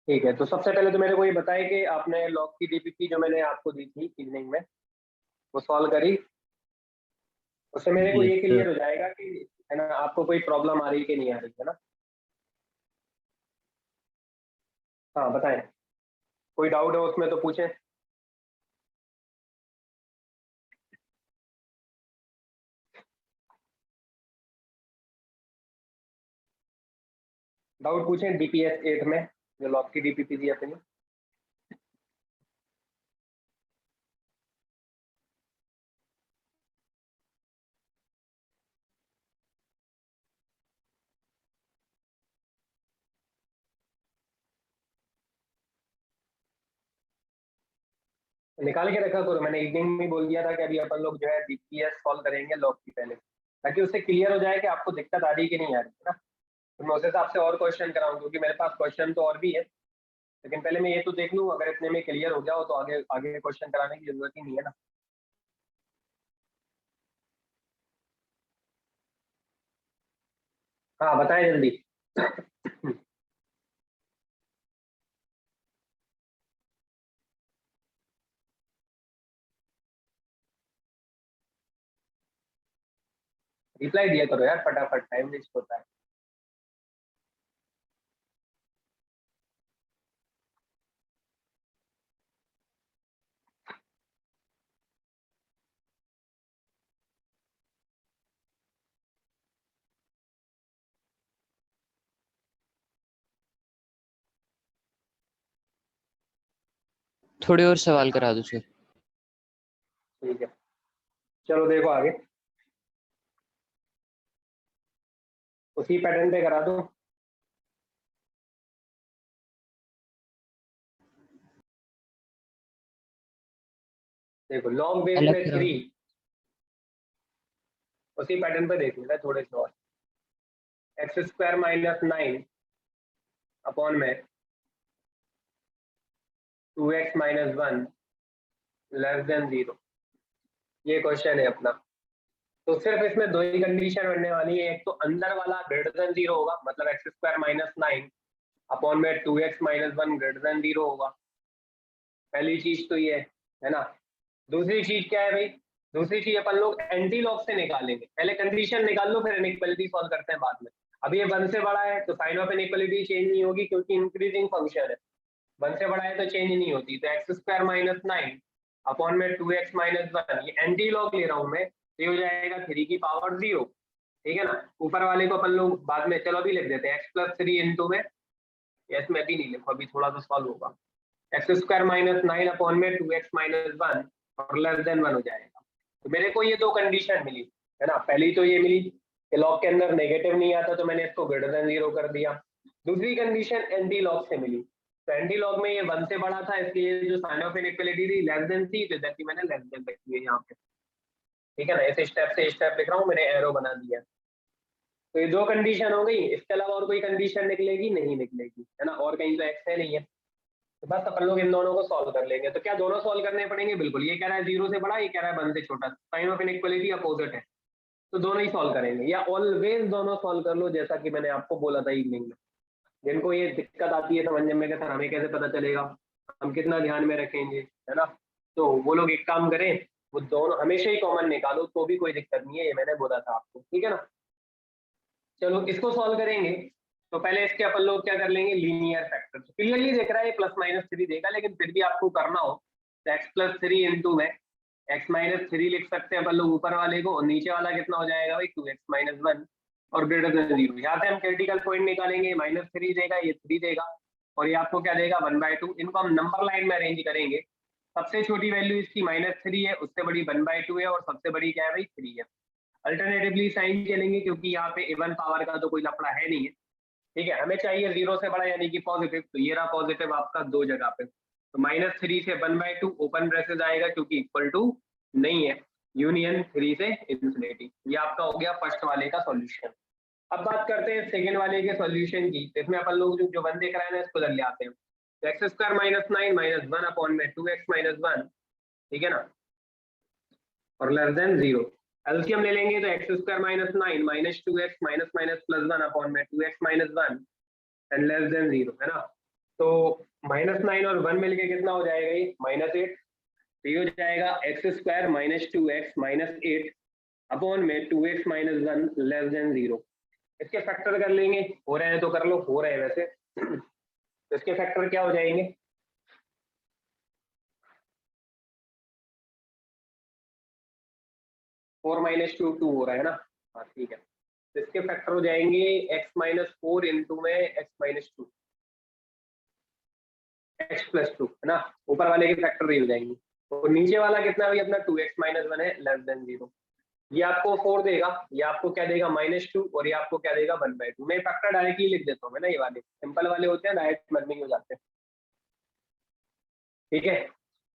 ठीक है, तो सबसे पहले तो मेरे को ये बताए कि आपने लॉग की डीपीपी जो मैंने आपको दी थी इवनिंग में वो सॉल्व करी। उससे मेरे को यस ये सर। क्लियर हो जाएगा कि है ना आपको कोई प्रॉब्लम आ रही है कि नहीं आ रही है ना। हाँ बताएं, कोई डाउट है उसमें तो पूछें। डाउट पूछें डीपीएस 8 में जो लॉग की डीपीपी दी अपनी। निकाल के रखा करो, मैंने इवनिंग में बोल दिया था कि अभी अपन लोग जो है डीपीएस सॉल्व करेंगे लॉग की पहले, ताकि उससे क्लियर हो जाए कि आपको दिक्कत आ रही है कि नहीं आ रही है ना। तो मैं उस हिसाब से और क्वेश्चन कराऊं, क्योंकि मेरे पास क्वेश्चन तो और भी है, लेकिन पहले मैं ये तो देख लूं, अगर इतने में क्लियर हो गया हो तो आगे आगे क्वेश्चन कराने की जरूरत ही नहीं है ना। हाँ बताएं जल्दी। रिप्लाई दिया करो यार फटाफट, टाइम वेस्ट होता है। थोड़े और सवाल करा दो सर। ठीक है, चलो देखो आगे, उसी पैटर्न पे करा दो। देखो लॉन्ग बेस अलग में करा। 3, उसी पैटर्न पे देख लेना थोड़े से और। एक्स स्क्वायर माइनस 9 अपॉन में 2x माइनस 1 लेस देन 0, ये क्वेश्चन है अपना। तो सिर्फ इसमें दो ही कंडीशन बनने वाली है, एक तो अंदर वाला ग्रेटर देन 0 होगा, मतलब एक्स स्क्वायर माइनस 9 अपॉन में 2x माइनस 1 ग्रेटर देन 0 होगा। पहली चीज तो ये है ना। दूसरी चीज क्या है भाई, दूसरी चीज अपन लोग एंटी लॉग से निकालेंगे, पहले कंडीशन निकाल लो फिर इनइक्वालिटी सॉल्व करते हैं बाद में। अभी ये 1 से बड़ा है तो साइन ऑफ इनइक्वालिटी चेंज नहीं होगी, क्योंकि इंक्रीजिंग फंक्शन है। 1 से बड़ा है तो चेंज नहीं होती, तो एक्स स्क्वायर माइनस 9 अपॉन में 2x माइनस 1, ये एंटी लॉग ले रहा हूं मैं, ये हो जाएगा 3 की पावर 0। ठीक है ना। ऊपर वाले को अपन लोग बाद में, चलो अभी लिख देते हैं एक्स प्लस 3 इंटू में, यस में भी नहीं लिखो अभी, थोड़ा सा सॉल्व होगा। एक्स स्क्वायर माइनस 9 अपॉन में 2x माइनस 1 और लेस देन 1 हो जाएगा। तो मेरे को ये दो कंडीशन मिली है ना। पहली तो ये मिली कि लॉग के अंदर नेगेटिव नहीं आता, तो मैंने इसको ग्रेटर देन 0 कर दिया। दूसरी कंडीशन एंटी लॉग से मिली, तो एंटी लॉग में ये 1 से बड़ा था, इसलिए जो साइन ऑफ इनइक्वालिटी थी लेस देन थी, तो जैसे मैंने लेस देन रखी है यहाँ पे। ठीक है ना, ऐसे स्टेप से स्टेप लिख रहा हूँ, मैंने एरो बना दिया। तो ये दो कंडीशन हो गई, इसके अलावा और कोई कंडीशन निकलेगी नहीं निकलेगी, है ना। और कहीं तो एक्स है नहीं है, तो बस अपन लोग इन दोनों को सॉल्व कर लेंगे। तो क्या दोनों सॉल्व करने पड़ेंगे? बिल्कुल, ये कह रहा है 0 से बड़ा, ये कह रहा है 1 से छोटा, साइन ऑफ इनइक्वालिटी अपोजिट है, तो दोनों ही सॉल्व करेंगे, या ऑलवेज दोनों सॉल्व कर लो, जैसा कि मैंने आपको बोला था इवनिंग में। जिनको ये दिक्कत आती है समझने में कि सर हमें कैसे पता चलेगा, हम कितना ध्यान में रखेंगे, है ना, तो वो लोग एक काम करें, वो दोनों हमेशा ही कॉमन निकालो, तो भी कोई दिक्कत नहीं है, ये मैंने बोला था आपको। ठीक है ना। चलो इसको सॉल्व करेंगे, तो पहले इसके अपन लोग क्या कर लेंगे, लीनियर फैक्टर। क्लियरली देख रहा है प्लस माइनस 3 देगा, लेकिन फिर भी आपको करना हो तो एक्स प्लस 3 इंटू में एक्स माइनस 3 लिख सकते हैं अपन लोग ऊपर वाले को, और नीचे वाला कितना हो जाएगा भाई 2x माइनस 1 और ग्रेटर देन 0। यहाँ से हम क्रिटिकल पॉइंट निकालेंगे, -3 देगा, ये 3 देगा, और ये आपको क्या देगा 1/2। इनको हम नंबर लाइन में अरेंज करेंगे, सबसे छोटी वैल्यू इसकी -3 है, उससे बड़ी 1/2 है, और सबसे बड़ी क्या है भाई 3 है। अल्टरनेटिवली साइन चलेंगे, क्योंकि यहाँ पे इवन पावर का तो कोई लफड़ा है नहीं है। ठीक है, हमें चाहिए 0 से बड़ा यानी कि पॉजिटिव, तो ये रहा पॉजिटिव आपका दो जगह पे, तो -3 से 1/2 ओपन ब्रेसेस आएगा, क्योंकि इक्वल टू नहीं है, यूनियन 3 से इन्फिनिटी। ये आपका हो गया फर्स्ट वाले का सॉल्यूशन। अब बात करते हैं सेकंड वाले के सॉल्यूशन की। इसमें अपन लोग जो वन देख रहे हैं ना, इसको ले आते हैं। तो x square minus 9 minus 1 upon में 2x माइनस 1, ठीक है ना, और लेस देन 0। एलसीएम ले लेंगे तो x square minus 9 minus 2x minus minus plus 1 upon में 2x minus 1 and less then 0, है ना। तो -9 और 1 मिलके कितना हो जाएगा ये -8। तो ये हो जाएगा x² - 2x - 8 अपॉन में 2x - 1 < 0। इसके फैक्टर कर लेंगे, हो रहे हैं तो कर लो, हो रहे हैं वैसे। तो इसके फैक्टर क्या हो जाएंगे? 4 - 2 2 हो रहा है ना। हाँ ठीक है, तो इसके फैक्टर हो जाएंगे x - 4 इंटू में x - 2 x+2 है ना। ऊपर वाले के फैक्टर ये हो जाएंगे। तो नीचे वाला कितना भाई अपना 2x - 1 है < 0। ये आपको 4 देगा, ये आपको क्या देगा -2, और ये आपको क्या देगा 1/2। मैं फैक्टर डायरेक्टली लिख देता हूँ, है ना। ये वाले सिंपल वाले होते हैं, डायरेक्ट मन में ही हो जाते हैं। ठीक है,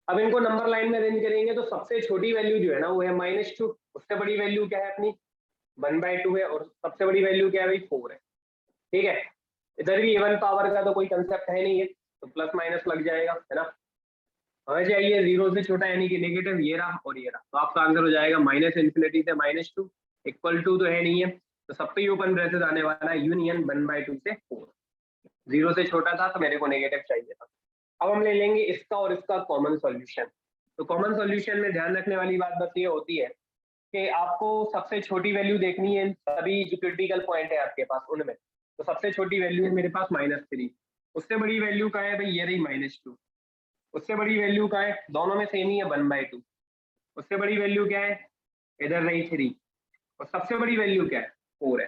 अब इनको नंबर लाइन में अरेंज करेंगे तो सबसे छोटी वैल्यू जो है ना वो है -2, उससे बड़ी वैल्यू क्या है अपनी 1/2 है, और सबसे बड़ी वैल्यू क्या है भाई 4 है। ठीक है, इधर भी इवन पावर का तो कोई कंसेप्ट है नहीं है, तो प्लस माइनस लग जाएगा, है ना। हमें चाहिए 0 से छोटा यानी कि नेगेटिव, ये रहा और ये रहा। तो आपका आंसर हो जाएगा -∞ से -2 इक्वल टू तो है नहीं है, तो सब पे ही ओपन ब्रैकेट आने वाला है, यूनियन 1/2 से 4। 0 से छोटा था तो मेरे को नेगेटिव चाहिए था। अब हम ले लेंगे इसका और इसका कॉमन सॉल्यूशन। तो कॉमन सॉल्यूशन में ध्यान रखने वाली बात बस ये होती है कि आपको सबसे छोटी वैल्यू देखनी है सभी जो क्रिटिकल पॉइंट है आपके पास उनमें। तो सबसे छोटी वैल्यू है मेरे पास -3, उससे बड़ी वैल्यू का है भाई ये रही -2, उससे बड़ी वैल्यू का है, दोनों में सेम ही है 1/2। उससे बड़ी वैल्यू क्या है, इधर रही 3, और सबसे बड़ी वैल्यू क्या है 4 है।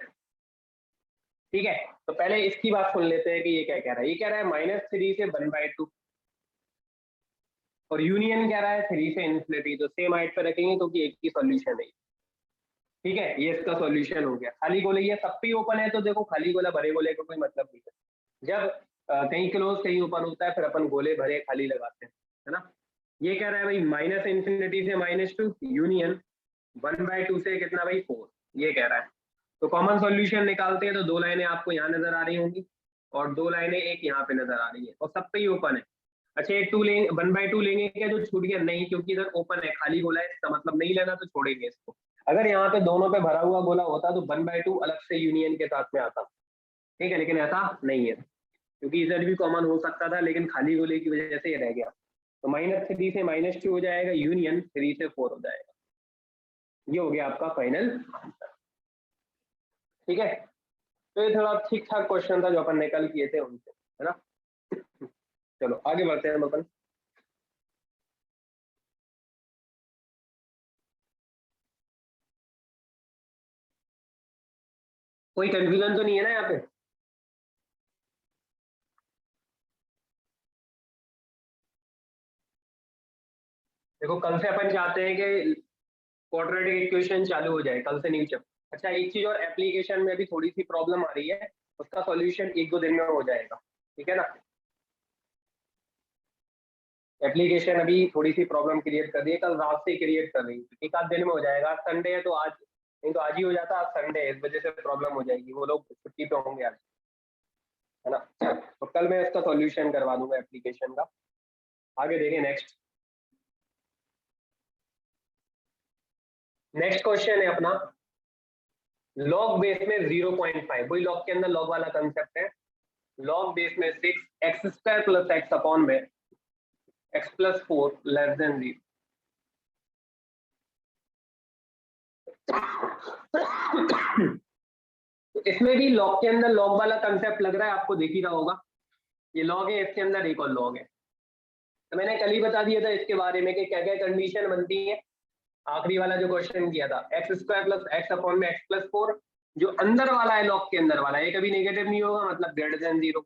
ठीक है, तो पहले इसकी बात सुन लेते हैं कि ये क्या कह रहा है। ये कह रहा है -3 से 1/2, और यूनियन कह रहा है 3 से इन्फिनिटी। तो सेम हाइट पे रखेंगे क्योंकि एक ही सॉल्यूशन है। ठीक है, ये इसका सॉल्यूशन हो गया। खाली गोले ये सब पे ओपन है, तो देखो खाली गोला भरे गोले का कोई मतलब नहीं है। जब कहीं क्लोज कहीं ओपन होता है फिर अपन गोले भरे खाली लगाते हैं, है ना। ये कह रहा है भाई -∞ से -2 यूनियन 1/2 से कितना भाई 4, ये कह रहा है। तो कॉमन सॉल्यूशन निकालते हैं तो दो लाइनें आपको यहाँ नजर आ रही होंगी और दो लाइनें एक यहाँ पे नजर आ रही है, और सब पे ही ओपन है। अच्छा, एक 2 लेंगे 1/2 लेंगे क्या जो छूट गया? नहीं, क्योंकि इधर ओपन है, खाली गोला है, इसका मतलब नहीं लेना, तो छोड़ेंगे इसको। अगर यहाँ पे दोनों पे भरा हुआ गोला होता तो 1/2 अलग से यूनियन के साथ में आता। ठीक है, लेकिन ऐसा नहीं है, क्योंकि इधर भी कॉमन हो सकता था लेकिन खाली गोले की वजह से ये रह गया। तो -3 से -2 हो जाएगा, यूनियन 3 से 4 हो जाएगा। ये हो गया आपका फाइनल आंसर। ठीक है, तो ये थोड़ा ठीक ठाक क्वेश्चन था जो अपन ने कल किए थे उनसे, है ना। चलो आगे बढ़ते हैं हम अपन। कोई कंफ्यूजन तो नहीं है ना यहाँ पे? देखो कल से अपन चाहते हैं कि क्वाड्रेटिक इक्वेशन चालू हो जाए कल से, न्यू चैप्टर। अच्छा, एक चीज और, एप्लीकेशन में भी थोड़ी सी प्रॉब्लम आ रही है, उसका सॉल्यूशन 1-2 दिन में हो जाएगा। ठीक है ना, एप्लीकेशन अभी थोड़ी सी प्रॉब्लम क्रिएट कर रही है, कल रात से क्रिएट कर रही है, एक आध दिन में हो जाएगा। आज संडे है तो आज नहीं तो आज ही हो जाता, आज संडे है इस वजह से प्रॉब्लम हो जाएगी, वो लोग छुट्टी पे होंगे आज, है ना। तो कल मैं इसका सॉल्यूशन करवा दूंगा एप्लीकेशन का। आगे देखें नेक्स्ट। नेक्स्ट क्वेश्चन है अपना लॉग बेस में 0.5। वही लॉग के अंदर लॉग वाला कंसेप्ट है। लॉग बेस में 6x² + x अपॉन में x+4 < 0। इसमें भी लॉग के अंदर लॉग वाला कंसेप्ट लग रहा है आपको, देख ही रहा होगा। ये लॉग है, इसके अंदर एक और लॉग है। तो मैंने कल ही बता दिया था इसके बारे में कि क्या क्या कंडीशन बनती है। आखिरी वाला जो क्वेश्चन किया था x² + x अपॉन में x+4, जो अंदर वाला है लॉग के अंदर वाला, ये कभी नेगेटिव नहीं होगा, मतलब < 0।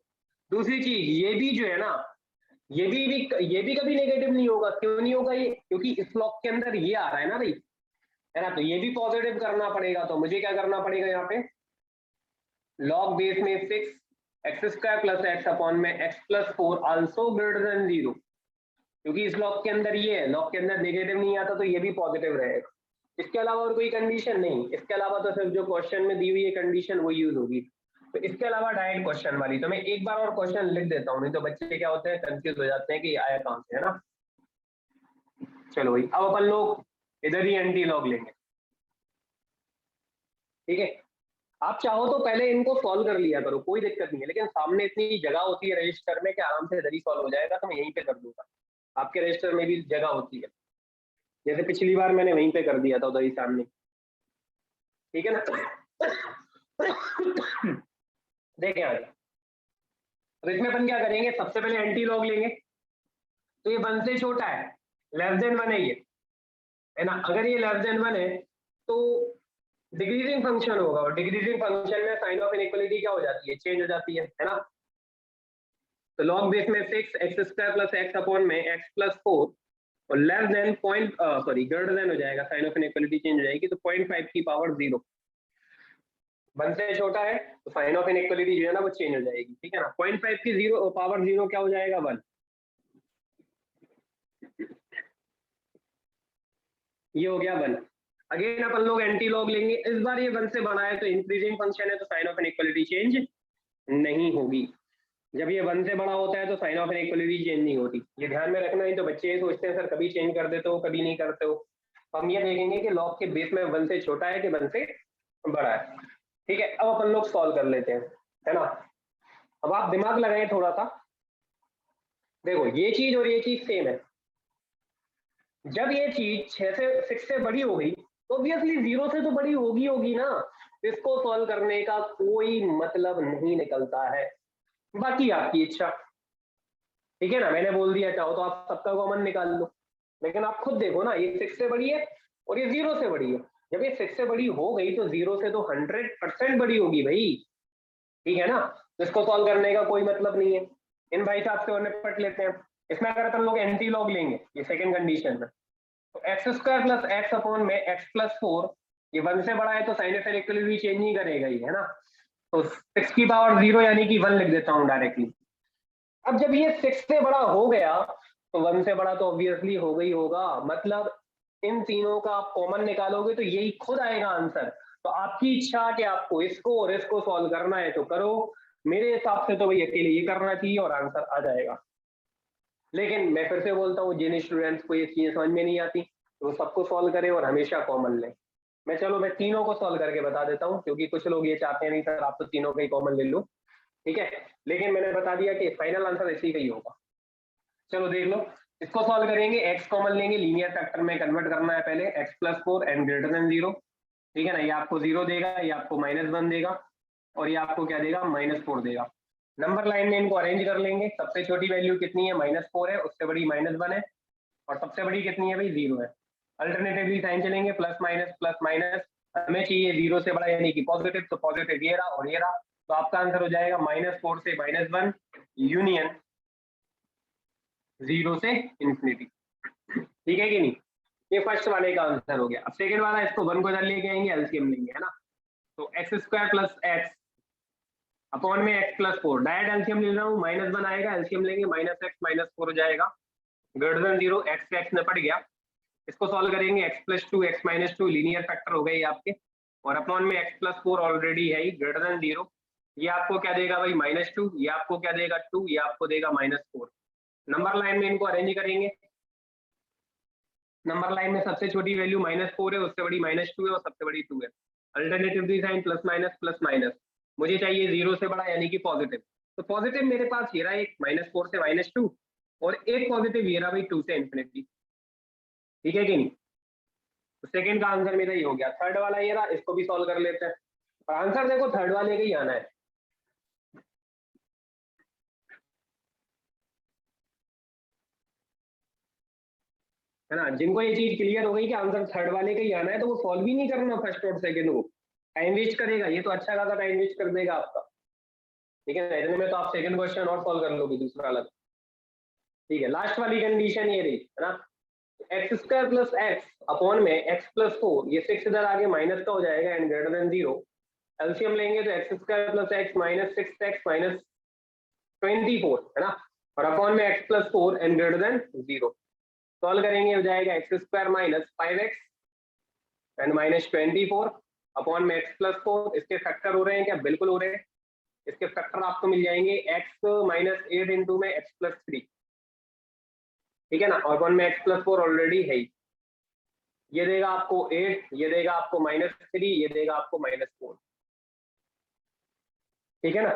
दूसरी चीज ये भी जो है ना, ये भी कभी नेगेटिव नहीं होगा। क्यों नहीं होगा ये? क्योंकि इस लॉग के अंदर ये आ रहा है ना भाई, है ना। तो ये भी पॉजिटिव करना पड़ेगा, तो मुझे क्या करना पड़ेगा यहाँ पे, लॉग बेस में 6x² + x अपॉन में x+4 आल्सो < 0। क्योंकि इस लॉग के अंदर ये है, लॉग के अंदर नेगेटिव नहीं आता तो ये भी पॉजिटिव रहेगा। इसके अलावा और कोई कंडीशन नहीं, इसके अलावा तो सिर्फ जो क्वेश्चन में दी हुई है कंडीशन वो यूज होगी। तो इसके अलावा डायरेक्ट क्वेश्चन वाली, तो मैं एक बार और क्वेश्चन लिख देता हूँ, नहीं तो बच्चे क्या होते हैं कंफ्यूज हो जाते हैं कि ये आया कहाँ से, है ना। चलो भाई, अब अपन लोग इधर ही एंटी लॉग लेंगे। ठीक है, आप चाहो तो पहले इनको सॉल्व कर लिया करो, कोई दिक्कत नहीं है, लेकिन सामने इतनी जगह होती है रजिस्टर में कि आराम से इधर ही सॉल्व हो जाएगा, तो मैं यहीं पे कर दूंगा। आपके रजिस्टर में भी जगह होती है, जैसे पिछली बार मैंने वहीं पे कर दिया था उधर ही सामने, ठीक है ना। देखें आगे, अब इसमें अपन क्या करेंगे, सबसे पहले एंटी लॉग लेंगे, तो ये 1 से छोटा है, लेस देन 1 है ये, है ना। अगर ये लेस देन 1 है तो डिक्रीजिंग फंक्शन होगा, और डिक्रीजिंग फंक्शन में साइन ऑफ इनइक्वालिटी क्या हो जाती है, चेंज हो जाती है ना। तो लॉग बेस में 6 x square plus x upon में एक्स प्लस 4 और लेस देन ग्रेटर देन हो जाएगा, साइन ऑफ इनइक्वालिटी चेंज हो जाएगी, तो 0.5 की पावर 0, 1 से छोटा है तो साइन ऑफ इनइक्वालिटी जो है ना वो चेंज हो जाएगी, ठीक है ना। 0.5 की 0 पावर 0 क्या हो जाएगा, 1, ये हो गया 1। अगेन अपन लोग एंटी लॉग लेंगे, इस बार ये 1 से बड़ा है तो इंक्रीजिंग फंक्शन है, तो साइन ऑफ इनइक्वालिटी चेंज नहीं होगी। जब ये 1 से बड़ा होता है तो साइन ऑफ इनइक्वालिटी चेंज नहीं होती, ये ध्यान में रखना। ही तो बच्चे ये सोचते हैं सर कभी चेंज कर देते हो कभी नहीं करते हो। हम ये देखेंगे कि लॉग के बेस में 1 से छोटा है कि 1 से बड़ा है, ठीक है। अब अपन लोग सॉल्व कर लेते हैं, है ना। अब आप दिमाग लगाएं थोड़ा सा, देखो ये चीज और ये चीज सेम है। जब ये चीज 6 से बड़ी हो गई तो ऑब्वियसली 0 से तो बड़ी होगी ना, इसको सॉल्व करने का कोई मतलब नहीं निकलता है, बाकी आपकी इच्छा, ठीक है ना। मैंने बोल दिया चाहो तो आप सबका कॉमन निकाल लो, लेकिन आप खुद देखो ना, ये 6 से बड़ी है और ये 0 से बड़ी है। जब ये 6 से बड़ी हो गई तो 0 से तो 100% बड़ी होगी भाई, ठीक है ना। तो इसको सॉल्व करने का कोई मतलब नहीं है, इन भाई साहब से और निपट लेते हैं। इसमें अगर अपन लोग एंटी लॉग लेंगे ये सेकंड कंडीशन में, तो x square plus x upon में एक्स प्लस 4, ये 1 से बड़ा है तो साइन ऑफ इनइक्वालिटी चेंज नहीं करेगा ही, है ना। तो 6 की पावर 0 यानी कि 1 लिख देता हूँ डायरेक्टली। अब जब ये 6 से बड़ा हो गया तो 1 से बड़ा तो ऑब्वियसली हो गई होगा, मतलब इन तीनों का आप कॉमन निकालोगे तो यही खुद आएगा आंसर। तो आपकी इच्छा कि आपको इसको और इसको सॉल्व करना है तो करो, मेरे हिसाब से तो भाई अकेले ये करना चाहिए और आंसर आ जाएगा। लेकिन मैं फिर से बोलता हूँ जिन स्टूडेंट्स को ये चीजें समझ में नहीं आती तो वो सबको सॉल्व करें और हमेशा कॉमन लें। मैं तीनों को सॉल्व करके बता देता हूँ, क्योंकि कुछ लोग ये चाहते हैं नहीं सर आप तो तीनों का ही कॉमन ले लो, ठीक है। लेकिन मैंने बता दिया कि फाइनल आंसर इसी का ही होगा। चलो देख लो, इसको सॉल्व करेंगे, एक्स कॉमन लेंगे, लीनियर फैक्टर में कन्वर्ट करना है पहले, x plus 4 and greater then 0, ठीक है ना। ये आपको 0 देगा, ये आपको -1 देगा और ये आपको क्या देगा, -4 देगा। नंबर लाइन में इनको अरेंज कर लेंगे, सबसे छोटी वैल्यू कितनी है, -4 है, उससे बड़ी -1 है और सबसे बड़ी कितनी है भाई, 0 है। अल्टरनेटिवली साइन चलेंगे, प्लस माइनस, हमें चाहिए 0 से बड़ा यानी कि पॉजिटिव, तो पॉजिटिव ये रहा और ये रहा, तो आपका आंसर हो जाएगा -4 से -1 यूनियन 0 से इंफिनिटी, ठीक है कि नहीं। ये फर्स्ट वाले का आंसर हो गया। अब सेकंड वाला, इसको 1 को इधर लेके आएंगे, एलसीएम लेंगे, है ना। तो x square plus x upon में एक्स प्लस 4, डायरेक्ट एलसीएम ले रहा हूँ, -1 आएगा, एलसीएम लेंगे, -x -4 हो जाएगा, ग्रेटर देन 0, एक्स से एक्स में पड़ गया। इसको सॉल्व करेंगे, x plus 2 x minus 2 linear factor हो गए आपके, और अपॉन में एक्स प्लस 4 ऑलरेडी है ही, ग्रेटर देन 0, ये आपको क्या देगा भाई, -2, ये आपको क्या देगा 2, ये आपको देगा -4। नंबर लाइन में इनको अरेंज करेंगे, नंबर लाइन में सबसे छोटी वैल्यू -4 है, उससे बड़ी -2 है और सबसे बड़ी 2 है। अल्टरनेटिव साइन प्लस माइनस, मुझे चाहिए 0 से बड़ा यानी कि पॉजिटिव, तो पॉजिटिव मेरे पास ये रहा एक, -4 से -2 और एक पॉजिटिव ये रहा भाई 2 से इंफिनिटी, ठीक है कि नहीं। तो सेकंड का आंसर मेरा ये हो गया। थर्ड वाला ये रहा, इसको भी सॉल्व कर लेते हैं, और आंसर देखो थर्ड वाले का ही आना है ना। जिनको ये चीज क्लियर हो गई कि आंसर थर्ड वाले का ही आना है तो वो सॉल्व ही नहीं करना फर्स्ट और सेकंड को, टाइम वेस्ट करेगा, ये तो अच्छा खासा टाइम वेस्ट कर देगा आपका, ठीक है ना। इतने में तो आप सेकंड क्वेश्चन और सॉल्व कर लोगे दूसरा अलग, ठीक है। लास्ट वाली कंडीशन ये रही, है ना। X square plus x upon में एक्स प्लस 4, ये 6 इधर आगे माइनस का हो जाएगा एंड ग्रेटर देन 0, एलसीएम लेंगे तो x square plus x -6x -24, है ना, और अपॉन में x plus 4 and greater then 0, solve करेंगे हो जाएगा x square -5x and -24 upon में एक्स प्लस 4, इसके फैक्टर हो रहे हैं क्या, बिल्कुल हो रहे हैं। इसके फैक्टर आपको मिल जाएंगे x -8 इंटू में x प्लस 3, ठीक है ना, और अपॉन में x प्लस 4 ऑलरेडी है ही, ये देगा आपको 8, ये देगा आपको -3, ये देगा आपको -4। ठीक है ना।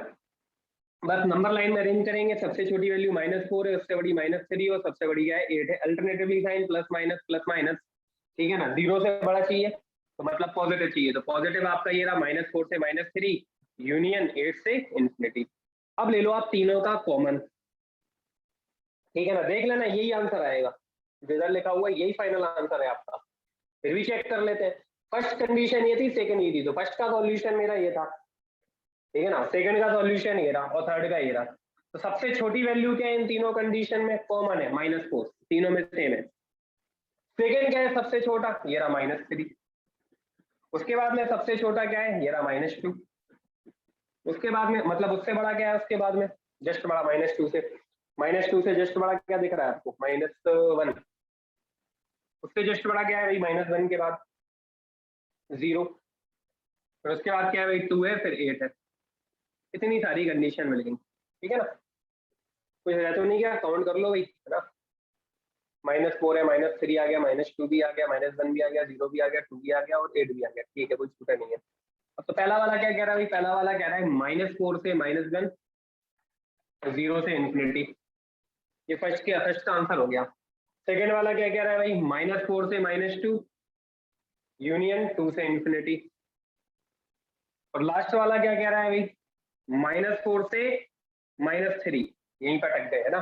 बस नंबर लाइन में अरेंज करेंगे, सबसे छोटी वैल्यू -4 है, उससे बड़ी -3 और सबसे बड़ी क्या है 8 है। अल्टरनेटिवली साइन प्लस माइनस, ठीक है ना। 0 से बड़ा चाहिए तो मतलब पॉजिटिव चाहिए, तो पॉजिटिव आपका ये रहा -4 से -3 यूनियन 8 से इंफिनिटी। अब ले लो आप तीनों का कॉमन, ठीक है ना। देख लेना यही आंसर आएगा, जो इधर लिखा हुआ है यही फाइनल आंसर है आपका। फिर भी चेक कर लेते हैं। फर्स्ट कंडीशन ये थी, सेकंड ये थी, तो फर्स्ट का सॉल्यूशन मेरा ये था, ठीक है ना। सेकंड का सॉल्यूशन ये रहा और थर्ड का ये रहा। तो सबसे छोटी वैल्यू क्या है इन तीनों कंडीशन में, कॉमन है -4, तीनों में सेम है। सेकंड क्या है सबसे छोटा, ये रहा -3। उसके बाद में सबसे छोटा क्या है, ये रहा -2। उसके बाद में मतलब उससे बड़ा क्या है, उसके बाद में जस्ट बड़ा -2 से, -2 से जस्ट बड़ा क्या दिख रहा है आपको, -1। उससे जस्ट बड़ा क्या है भाई, -1 के बाद 0, फिर उसके बाद क्या है भाई 2 है, फिर 8 है। इतनी सारी कंडीशन मिल गई, ठीक है ना। कुछ रह तो नहीं गया, काउंट कर लो भाई, है ना। -4 है, -3 आ गया, -2 भी आ गया, -1 भी आ गया, 0 भी आ गया, 2 भी आ गया और 8 भी आ गया, ठीक है, कुछ छूटा नहीं है। अब तो पहला वाला क्या कह रहा है भाई, पहला वाला कह रहा है -4 से -1, 0 से इंफिनिटी। ये फर्स्ट का आंसर हो गया। सेकेंड वाला क्या कह रहा है भाई, -4 से -2 यूनियन 2 से इंफिनिटी। और लास्ट वाला क्या कह रहा है भाई, -4 से -3, यहीं पर अटक गए है ना।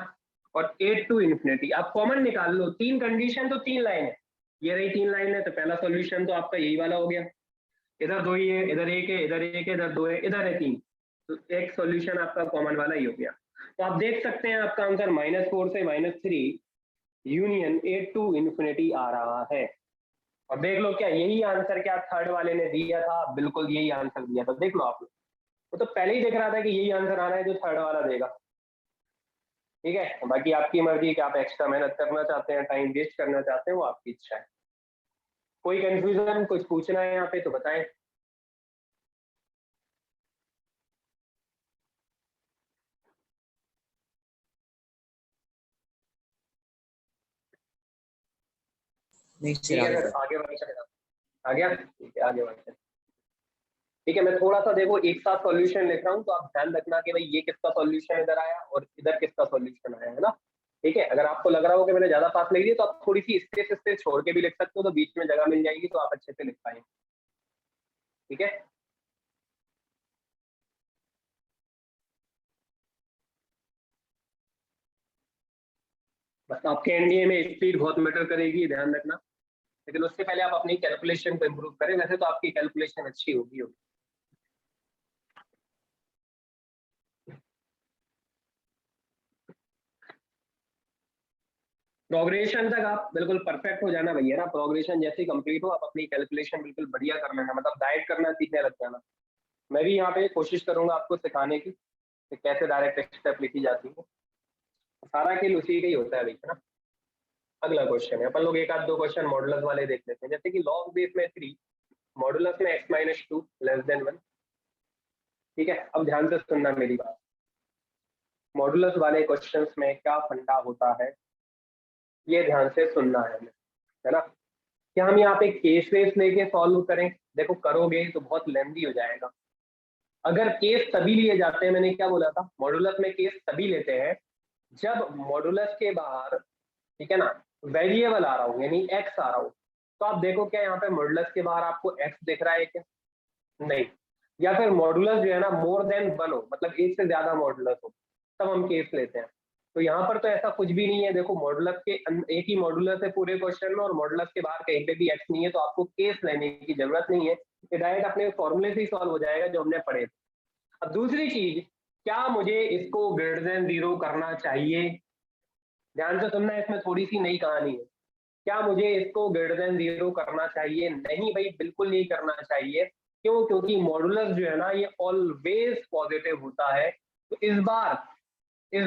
और 8 टू इंफिनिटी। आप कॉमन निकाल लो, तीन कंडीशन तो 3 लाइन है, ये रही 3 लाइन है, तो पहला सॉल्यूशन तो आपका यही वाला हो गया। इधर 2 ही है, इधर 1 है, इधर 1 है, इधर 2 है, इधर है 3, तो एक सॉल्यूशन आपका कॉमन वाला ही हो गया। तो आप देख सकते हैं आपका आंसर -4 से -3 यूनियन 8 टू इंफिनिटी आ रहा है। और देख लो क्या यही आंसर क्या थर्ड वाले ने दिया था, बिल्कुल यही आंसर दिया था, देख लो आप लोग। वो तो पहले ही देख रहा था कि यही आंसर आना है जो थर्ड वाला देगा, ठीक है। बाकी आपकी मर्जी कि आप एक्स्ट्रा मेहनत करना चाहते हैं, टाइम वेस्ट करना चाहते हैं, वो आपकी इच्छा है। कोई कंफ्यूजन, कुछ पूछना है यहाँ पे तो बताएं। नहीं सर, ठीक है आगे सर, बढ़ो। आगे बढ़ते हैं। आ गया, ठीक है, आगे बढ़ते हैं। ठीक है, मैं थोड़ा सा देखो एक साथ सॉल्यूशन लिख रहा हूँ, तो आप ध्यान रखना कि भाई ये किसका सॉल्यूशन इधर आया और इधर किसका सॉल्यूशन आया, है ना। ठीक है, अगर आपको लग रहा हो कि मैंने ज्यादा फास्ट लिख दिया तो आप थोड़ी सी स्पेस स्पेस छोड़ के भी लिख सकते हो, तो बीच में जगह मिल जाएगी, तो आप अच्छे से लिख पाएंगे, ठीक है। बस आपके एनडीए में स्पीड बहुत मैटर करेगी, ध्यान रखना। लेकिन उससे पहले आप अपनी कैलकुलेशन को इम्प्रूव करें, वैसे तो आपकी कैलकुलेशन अच्छी होगी। प्रोग्रेशन तक आप बिल्कुल परफेक्ट हो जाना भैया ना, प्रोग्रेशन जैसे ही कंप्लीट हो आप अपनी कैलकुलेशन बिल्कुल बढ़िया कर लेना, मतलब डायरेक्ट करना सीखने लग जाना। मैं भी यहाँ पे कोशिश करूंगा आपको सिखाने की कि कैसे डायरेक्ट स्टेप लिखी जाती है। सारा खेल उसी का ही होता है भैया ना। अगला क्वेश्चन है, अपन लोग एक आध दो क्वेश्चन मॉडुलस वाले देख लेते हैं, जैसे कि लॉग बेस में 3, मॉडुलस में x-2 < 1। ठीक है, अब ध्यान से सुनना मेरी बात। मॉडुलस वाले क्वेश्चंस में क्या फंडा होता है, ये ध्यान से सुनना है ना। क्या हम यहाँ पे केस वेस लेके सॉल्व करें, देखो करोगे तो बहुत लेंदी हो जाएगा। अगर केस तभी लिए जाते हैं, मैंने क्या बोला था, मॉडुलस में केस तभी लेते हैं जब मॉडुलस के बाहर, ठीक है ना, वेरिएबल आ रहा हो, यानी एक्स आ रहा हो। तो आप देखो क्या यहाँ पे मॉडुलस के बाहर आपको एक्स दिख रहा है क्या, नहीं। या फिर मॉडुलस जो है ना मोर देन 1 हो, मतलब एक से ज्यादा मॉडुलस हो, तब हम केस लेते हैं। तो यहाँ पर तो ऐसा कुछ भी नहीं है, देखो मॉडुलस के एक ही मॉडुलस है पूरे क्वेश्चन में और मॉडुलस के बाहर कहीं पे भी एक्स नहीं है, तो आपको केस लेने की जरूरत नहीं है, ये डायरेक्ट अपने फॉर्मूले से ही सॉल्व हो जाएगा जो हमने पढ़े। अब दूसरी चीज, क्या मुझे इसको ग्रेटर देन 0 करना चाहिए, ध्यान से सुनना, इसमें थोड़ी सी नई कहानी है। क्या मुझे इसको ग्रेटर देन 0 करना चाहिए, नहीं भाई बिल्कुल नहीं करना चाहिए। क्यों, क्योंकि मॉडुलस जो है ना ये ऑलवेज पॉजिटिव होता है। तो इस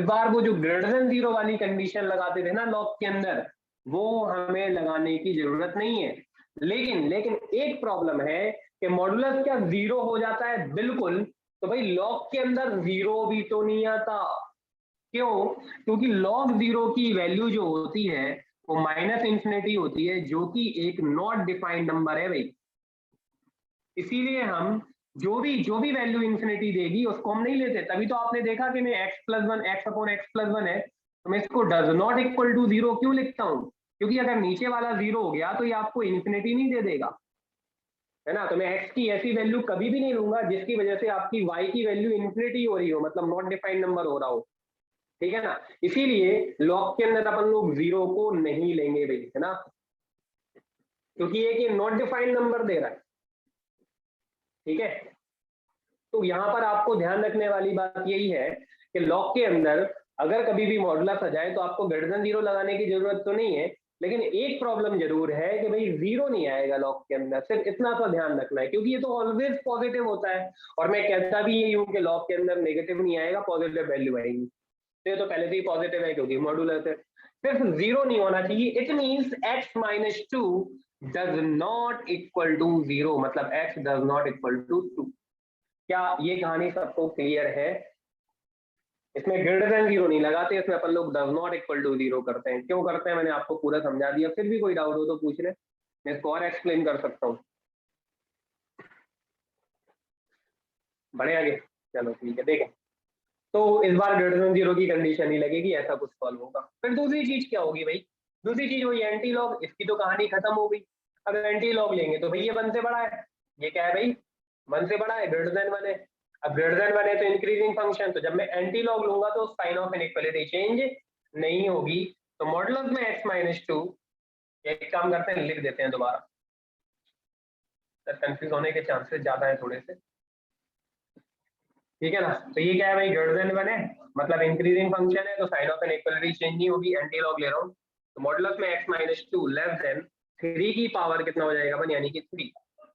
बार वो जो ग्रेटर देन 0 वाली कंडीशन लगाते थे ना लॉग के अंदर, वो हमें लगाने की जरूरत नहीं है। लेकिन लेकिन एक प्रॉब्लम है कि मॉडुलस क्या 0 हो जाता है, बिल्कुल। तो भाई लॉग के अंदर 0 भी तो नहीं आता, क्यों, क्योंकि log 0 की वैल्यू जो होती है वो -∞ होती है, जो कि एक नॉट डिफाइंड नंबर है भाई। इसीलिए हम जो भी वैल्यू इंफिनिटी देगी उसको हम नहीं लेते। तभी तो आपने देखा कि मैं x+1 x/x+1 है तो मैं इसको डज नॉट इक्वल टू 0 क्यों लिखता हूं, क्योंकि अगर नीचे वाला 0 हो गया तो ये आपको इंफिनिटी नहीं दे देगा, है ना। तो मैं x की ऐसी वैल्यू कभी भी नहीं लूंगा जिसकी वजह से आपकी y की वैल्यू इंफिनिटी हो रही हो, मतलब नॉट डिफाइंड नंबर हो रहा हो, ठीक है ना। इसीलिए लॉग के अंदर अपन लोग 0 को नहीं लेंगे भाई, है ना, क्योंकि ये नॉट डिफाइंड नंबर दे रहा है, ठीक है। तो यहाँ पर आपको ध्यान रखने वाली बात यही है कि लॉग के अंदर अगर कभी भी मॉडुलस आ जाए तो आपको ग्रेटर देन 0 लगाने की जरूरत तो नहीं है, लेकिन एक प्रॉब्लम जरूर है कि भाई 0 नहीं आएगा लॉग के अंदर, सिर्फ इतना सा ध्यान रखना है, क्योंकि ये तो ऑलवेज पॉजिटिव होता है और मैं कहता भी यही हूँ कि लॉग के अंदर नेगेटिव नहीं आएगा, पॉजिटिव वैल्यू आएगी। तो ये तो पहले से ही पॉजिटिव है क्योंकि मॉडुलस है। सिर्फ 0 नहीं होना चाहिए, it means x-2 does not equal to 0, मतलब x does not equal to 2। क्या ये कहानी सबको क्लियर है? इसमें ग्रेटर देन 0 नहीं लगाते, इसमें अपन लोग डज नॉट इक्वल टू 0 करते हैं। क्यों करते हैं मैंने आपको पूरा समझा दिया, फिर भी कोई डाउट हो तो पूछ ले, मैं इसको और एक्सप्लेन कर सकता हूँ। बढ़े आगे, चलो ठीक है। देखें तो इस बार ग्रेटर देन 0 की कंडीशन ही लगेगी, ऐसा कुछ सॉल्व होगा। फिर दूसरी चीज क्या होगी भाई? दूसरी चीज वही एंटी लॉग, इसकी तो कहानी खत्म हो गई। अब एंटी लॉग लेंगे तो भाई ये 1 से बड़ा है, ये क्या है भाई 1 से बड़ा है, ग्रेटर देन 1 है। अब ग्रेटर देन 1 है तो इंक्रीजिंग फंक्शन, तो जब मैं एंटी लॉग लूंगा तो साइन ऑफ इनइक्वालिटी चेंज नहीं होगी। तो मॉडुलस में x-2, एक काम करते हैं लिख देते हैं दोबारा, कंफ्यूज होने के चांसेस ज्यादा है थोड़े से, ठीक है ना। तो ये क्या है भाई ग्रेटर देन 1 है, मतलब इंक्रीजिंग फंक्शन है, तो साइन ऑफ इनइक्वालिटी चेंज नहीं होगी, एंटी लॉग ले रहा हूँ। तो मॉडुलस में x-2 लेस देन 3 की पावर कितना हो जाएगा 1 यानी कि 3।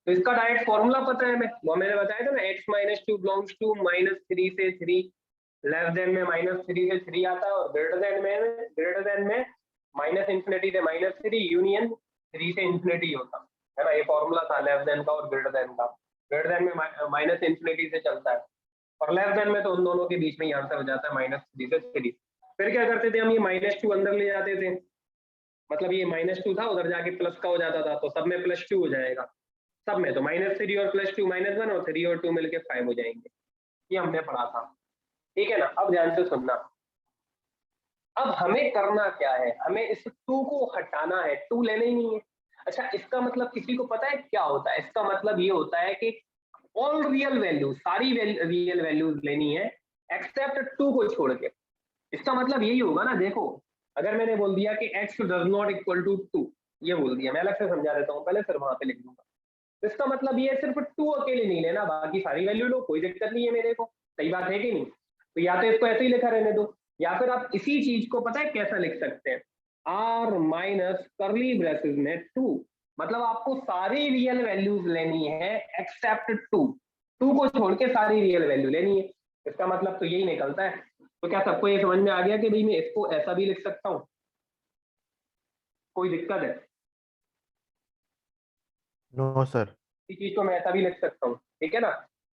तो इसका डायरेक्ट फॉर्मूला पता है हमें, वो मैंने बताया था ना, x-2 बिलोंग्स टू -3 से 3, लेस देन में -3 से 3 आता है, और ग्रेटर देन में माइनस इंफिनिटी से -3 यूनियन 3 से इंफिनिटी होता है ना। ये फॉर्मूला था लेस देन का और ग्रेटर देन का। ग्रेटर देन में माइनस इंफिनिटी से चलता है और लेस देन में तो उन दोनों के बीच में ही आंसर हो जाता है -3 से 3। फिर क्या करते थे हम, ये -2 अंदर ले जाते थे, मतलब ये -2 था उधर जाके प्लस का हो जाता था, तो सब में +2 हो जाएगा, सब में तो -3 और +2 -1 और 3 और 2 मिलके 5 हो जाएंगे। ये हमने पढ़ा था, ठीक है ना। अब ध्यान से सुनना, अब हमें करना क्या है, हमें इस 2 को हटाना है, 2 लेना ही नहीं है। अच्छा, इसका मतलब किसी को पता है क्या होता है? इसका मतलब ये होता है कि ऑल रियल वैल्यू, सारी रियल वैल्यूज लेनी है एक्सेप्ट 2 को छोड़ के। इसका मतलब यही होगा ना, देखो अगर मैंने बोल दिया कि x does not equal to 2, ये बोल दिया, मैं अलग से समझा देता हूँ पहले, फिर वहां पे लिख दूंगा। तो इसका मतलब ये सिर्फ 2 अकेले नहीं लेना, बाकी सारी वैल्यू लो, कोई दिक्कत नहीं है मेरे को। सही बात है कि नहीं? तो या तो इसको ऐसे ही लिखा रहने दो, या फिर आप इसी चीज को पता है कैसा लिख सकते हैं, r माइनस करली ब्रेसेस में 2, मतलब आपको सारी रियल वैल्यूज लेनी है एक्सेप्ट 2 को छोड़ के सारी रियल वैल्यू लेनी है। इसका मतलब तो यही निकलता है। तो क्या सबको ये समझ में आ गया कि भाई मैं इसको ऐसा भी लिख सकता हूँ? कोई दिक्कत है? No sir. इस चीज को मैं ऐसा भी लिख सकता हूँ, ठीक है ना।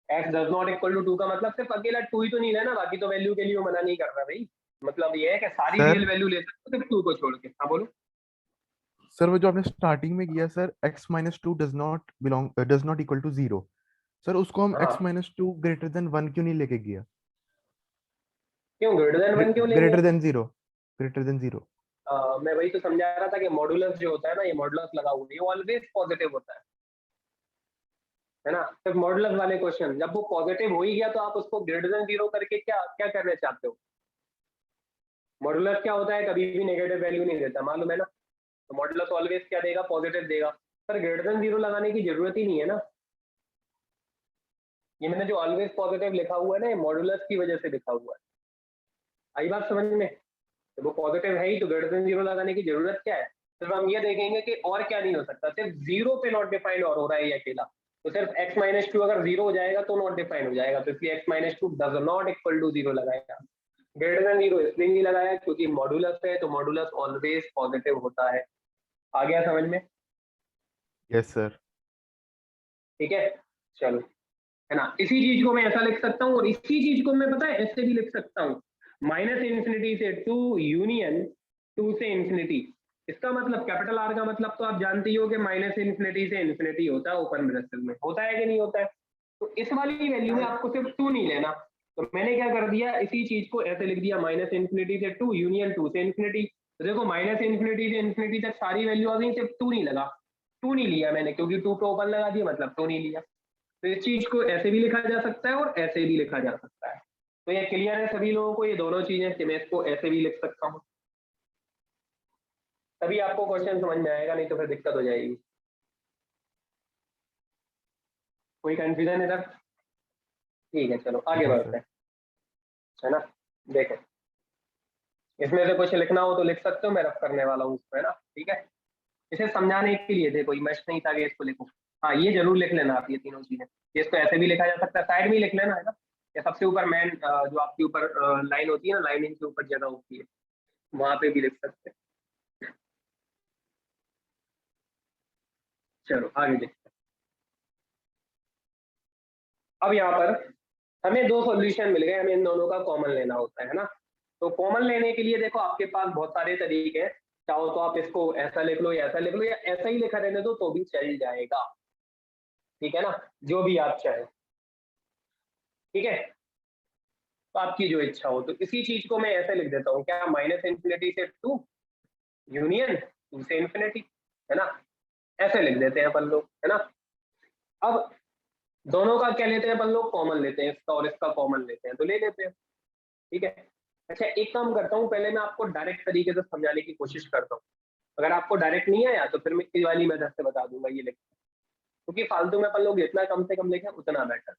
x does not equal to 2 का मतलब सिर्फ अकेला 2 ही तो नहीं लेना, बाकी तो वैल्यू के लिए मना नहीं कर रहा भाई। मतलब ये है कि सारी सर रियल वैल्यू ले सकते हो सिर्फ 2 को छोड़ के। हाँ बोलो। सर, वो जो आपने स्टार्टिंग में किया sir, x-2 does not equal to 0, sir उसको हम हाँ, x-2 ग्रेटर देन 1 क्यों नहीं लेके गया? क्यों ग्रेटर देन 1 क्यों लेंगे? Greater than 0, greater than 0। मैं वही तो समझा रहा था कि मॉडुलस जो होता है ना, ये मॉडुलस लगा हुआ है, ये ऑलवेज पॉजिटिव होता है ना। सिर्फ मॉडुलस वाले क्वेश्चन जब वो पॉजिटिव हो ही गया तो आप उसको ग्रेटर देन 0 करके क्या क्या करना चाहते हो? मॉडुलस क्या होता है, कभी भी नेगेटिव वैल्यू नहीं देता, मालूम है ना। तो मॉडुलस ऑलवेज क्या देगा, पॉजिटिव देगा। पर ग्रेटर देन 0 लगाने की जरूरत ही नहीं है ना। ये मैंने जो ऑलवेज पॉजिटिव लिखा हुआ है ना, ये मॉडुलस की वजह से लिखा हुआ है। आई बात समझ में? तो वो पॉजिटिव है ही तो ग्रेटर देन 0 लगाने की जरूरत क्या है? सिर्फ हम ये देखेंगे कि और क्या नहीं हो सकता, सिर्फ 0 पे नॉट डिफाइंड और हो रहा है ये अकेला। तो सिर्फ x-2 अगर 0 हो जाएगा तो नॉट डिफाइंड हो जाएगा, तो इसलिए x-2 does not equal to 0 लगाएगा। ग्रेटर देन 0 इसलिए नहीं लगाया क्योंकि मॉडुलस है, तो मॉडुलस ऑलवेज पॉजिटिव होता है। आ गया समझ में? Yes sir. ठीक है, चलो, है ना। इसी चीज को मैं ऐसा लिख सकता हूँ और इसी चीज को मैं पता है ऐसे भी लिख सकता हूँ, -इंफिनिटी से 2 यूनियन 2 से इंफिनिटी। इसका मतलब कैपिटल आर का मतलब तो आप जानते ही हो कि -इंफिनिटी से इंफिनिटी होता है ओपन ब्रेसेस में, होता है कि नहीं होता है? तो इस वाली वैल्यू में आपको सिर्फ 2 नहीं लेना, तो मैंने क्या कर दिया, इसी चीज को ऐसे लिख दिया माइनस इन्फिनिटी से 2 यूनियन 2 से इन्फिनिटी। तो देखो माइनस इन्फिनिटी से इन्फिनिटी तक सारी वैल्यू आ गई, सिर्फ 2 नहीं लगा, 2 नहीं लिया मैंने, क्योंकि 2 पे ओपन लगा दिया मतलब 2 नहीं लिया। तो इस चीज को ऐसे भी लिखा जा सकता है और ऐसे भी लिखा जा सकता है। तो ये क्लियर है सभी लोगों को, ये दोनों चीजें कि मैं इसको ऐसे भी लिख सकता हूँ, तभी आपको क्वेश्चन समझ में आएगा, नहीं तो फिर दिक्कत हो जाएगी। कोई कंफ्यूजन है सर? ठीक है, चलो आगे बढ़ते हैं, है ना। देखें, इसमें से कुछ लिखना हो तो लिख सकते हो, मैं रफ करने वाला हूँ उसको, है ना। ठीक है, इसे समझाने के लिए थे, कोई मस्ट नहीं था कि इसको लिखो। हाँ, ये जरूर लिख लेना आप, ये तीनों चीजें। इसको ऐसे भी लिखा जा सकता है, साइड में ही लिख लेना, है ना। या सबसे ऊपर मैन जो आपके ऊपर लाइन होती है ना, लाइनिंग के ऊपर जगह होती है, वहां पे भी लिख सकते हैं। चलो आगे देखते हैं। अब यहाँ पर हमें दो सॉल्यूशन मिल गए, हमें इन दोनों का कॉमन लेना होता है ना। तो कॉमन लेने के लिए देखो आपके पास बहुत सारे तरीके हैं, चाहो तो आप इसको ऐसा लिख लो या ऐसा लिख लो या ऐसा ही लिखा रहने दो तो भी चल जाएगा, ठीक है ना, जो भी आप चाहें। ठीक है, तो आपकी जो इच्छा हो। तो इसी चीज को मैं ऐसे लिख देता हूँ, क्या, माइनस इन्फिनिटी से 2 यूनियन 2 से इन्फिनिटी, है ना, ऐसे लिख देते हैं अपन लोग, है ना। अब दोनों का क्या लेते हैं अपन लोग, कॉमन लेते हैं, इसका और इसका कॉमन लेते हैं, तो ले लेते हैं, ठीक है। अच्छा, एक काम करता हूँ, पहले मैं आपको डायरेक्ट तरीके से समझाने की कोशिश करता हूँ, अगर आपको डायरेक्ट नहीं आया तो फिर मैं इस वाली मेथड से बता दूंगा, ये लिखते, क्योंकि फालतू में अपन लोग जितना कम से कम लिखें उतना बेटर।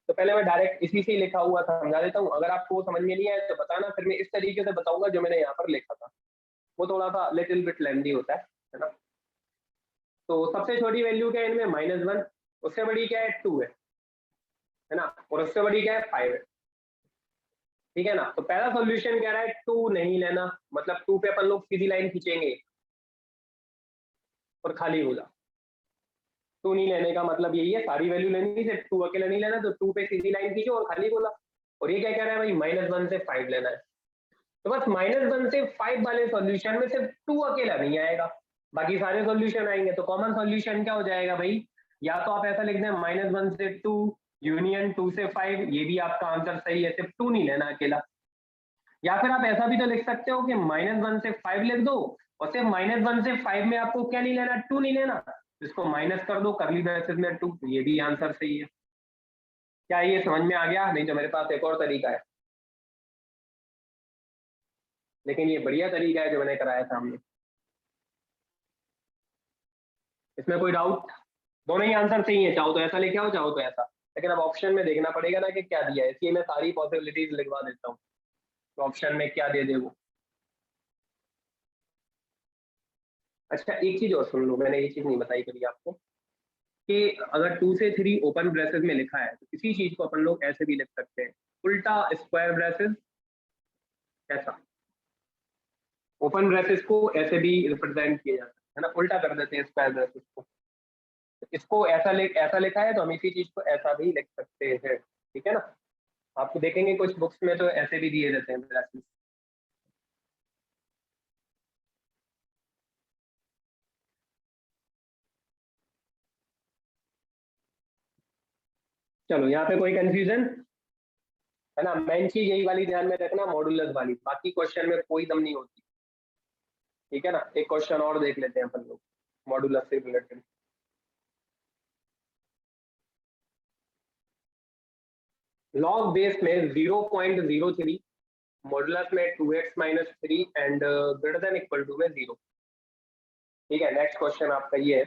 तो पहले मैं डायरेक्ट इसी से लिखा हुआ समझा देता हूँ, अगर आपको समझ में नहीं आया तो बताना, फिर मैं इस तरीके से बताऊंगा जो मैंने यहाँ पर लिखा था, वो थोड़ा सा लिटिल बिट लेंथी होता है ना। तो सबसे छोटी वैल्यू क्या है इनमें, -1, उससे बड़ी क्या है 2 है ना, और उससे बड़ी क्या है 5 है, ठीक है ना। तो पहला सॉल्यूशन कह रहा है 2 नहीं लेना, मतलब 2 पे अपन लोग सीधी लाइन खींचेंगे और खाली बोला। 2 नहीं लेने का मतलब यही है, सारी वैल्यू लेनी, सिर्फ 2 अकेला नहीं लेना, तो 2 पे सीधी लाइन खींचो और खाली बोला। और ये क्या कह रहा है भाई, -1 से 5 लेना है, तो बस -1 से 5 वाले सॉल्यूशन में सिर्फ 2 अकेला नहीं आएगा, बाकी सारे सॉल्यूशन आएंगे। तो कॉमन सॉल्यूशन क्या हो जाएगा भाई, या तो आप ऐसा लिख दें -1 से 2 यूनियन 2 से 5, ये भी आपका आंसर सही है, सिर्फ 2 नहीं लेना अकेला। या फिर आप ऐसा भी तो लिख सकते हो कि -1 से 5 लिख दो और सिर्फ -1 से 5 में आपको क्या नहीं लेना, 2 नहीं लेना, इसको माइनस कर दो करली ब्रैकेट में 2, ये भी आंसर सही है। क्या ये समझ में आ गया? नहीं तो मेरे पास एक और तरीका है, लेकिन ये बढ़िया तरीका है जो मैंने कराया था हमने। इसमें कोई डाउट? दोनों ही आंसर सही है, चाहो तो ऐसा लिखे हो चाहो तो ऐसा, लेकिन अब ऑप्शन में देखना पड़ेगा ना कि क्या दिया है, इसलिए मैं सारी पॉसिबिलिटीज लिखवा देता हूँ, तो ऑप्शन में क्या दे दे वो। अच्छा, एक चीज और सुन लो, मैंने ये चीज नहीं बताई कभी आपको, कि अगर 2 से 3 ओपन ब्रेसेस में लिखा है तो इसी चीज को अपन लोग ऐसे भी लिख सकते हैं, उल्टा स्क्वायर ब्रेसेस, ऐसा ओपन ब्रेसेस को ऐसे भी रिप्रेजेंट किया जाता है ना, उल्टा कर देते हैं स्क्वायर ब्रेसेस को। तो इसको ऐसा लिखा है तो हम इसी चीज को ऐसा भी लिख सकते हैं, ठीक है ना। आपको देखेंगे कुछ बुक्स में तो ऐसे भी दिए जाते हैं ब्रेसेस। चलो, यहाँ पे कोई कंफ्यूजन है ना, मेन चीज यही वाली ध्यान में रखना, मॉडुलस वाली, बाकी क्वेश्चन में कोई दम नहीं होती, ठीक है ना। एक क्वेश्चन और देख लेते हैं अपन लोग मॉडुलस से रिलेटेड। लॉग बेस में 0.03, मॉडुलस में 2x - 3 and greater than equal to में 0, ठीक है। नेक्स्ट क्वेश्चन आपका ये है,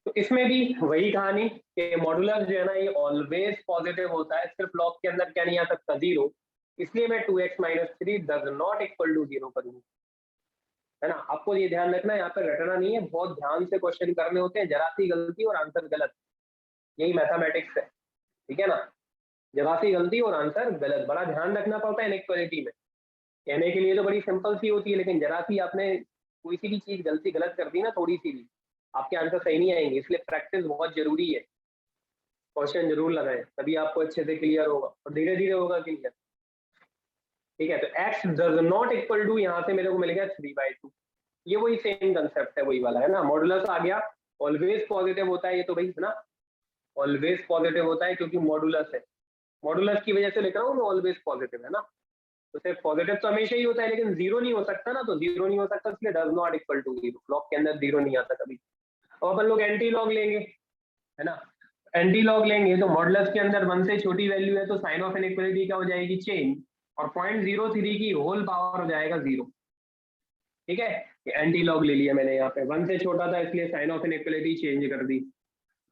तो इसमें भी वही कहानी कि मॉडुलस जो है ना ये ऑलवेज पॉजिटिव होता है, सिर्फ लॉग के अंदर क्या नहीं आ सकता, 0, इसलिए मैं 2x - 3 does not equal to 0 करूंगा, है ना। आपको ये ध्यान रखना है, यहाँ पे रटना नहीं है, बहुत ध्यान से क्वेश्चन करने होते हैं, जरा सी गलती और आंसर गलत, यही मैथमेटिक्स है, ठीक है ना। जरा सी गलती और आंसर गलत, बड़ा ध्यान रखना पड़ता है इनइक्वालिटी में। कहने के लिए तो बड़ी सिंपल सी होती है, लेकिन जरा सी आपने कोई सी भी चीज गलती गलत कर दी ना, थोड़ी सी भी, आपके आंसर सही नहीं आएंगे, इसलिए प्रैक्टिस बहुत जरूरी है। क्वेश्चन जरूर लगाएं, तभी आपको अच्छे से क्लियर होगा और धीरे धीरे होगा क्लियर, ठीक है। तो x does not equal to, यहाँ से मेरे को मिल गया 3/2, ये वही सेम कंसेप्ट है, वही वाला है ना, मॉडुलस आ गया, ऑलवेज पॉजिटिव होता है ये तो भाई, है ना। ऑलवेज पॉजिटिव होता है क्योंकि मॉडुलस है, मॉडुलस की वजह से लिख रहा हूँ मैं ऑलवेज पॉजिटिव, है ना। तो सिर्फ पॉजिटिव तो हमेशा ही होता है, लेकिन जीरो नहीं हो सकता ना, तो जीरो नहीं हो सकता इसलिए does not equal to zero, log के अंदर जीरो नहीं आता कभी। और अपन लोग एंटी लॉग लेंगे, है ना। एंटी लॉग लेंगे तो मॉडुलस के अंदर 1 से छोटी वैल्यू है तो साइन ऑफ इनइक्वालिटी क्या हो जाएगी, चेंज, और 0.03 की होल पावर हो जाएगा 0। ठीक है, एंटी लॉग ले लिया मैंने यहाँ पे, 1 से छोटा था इसलिए साइन ऑफ इनइक्वालिटी चेंज कर दी।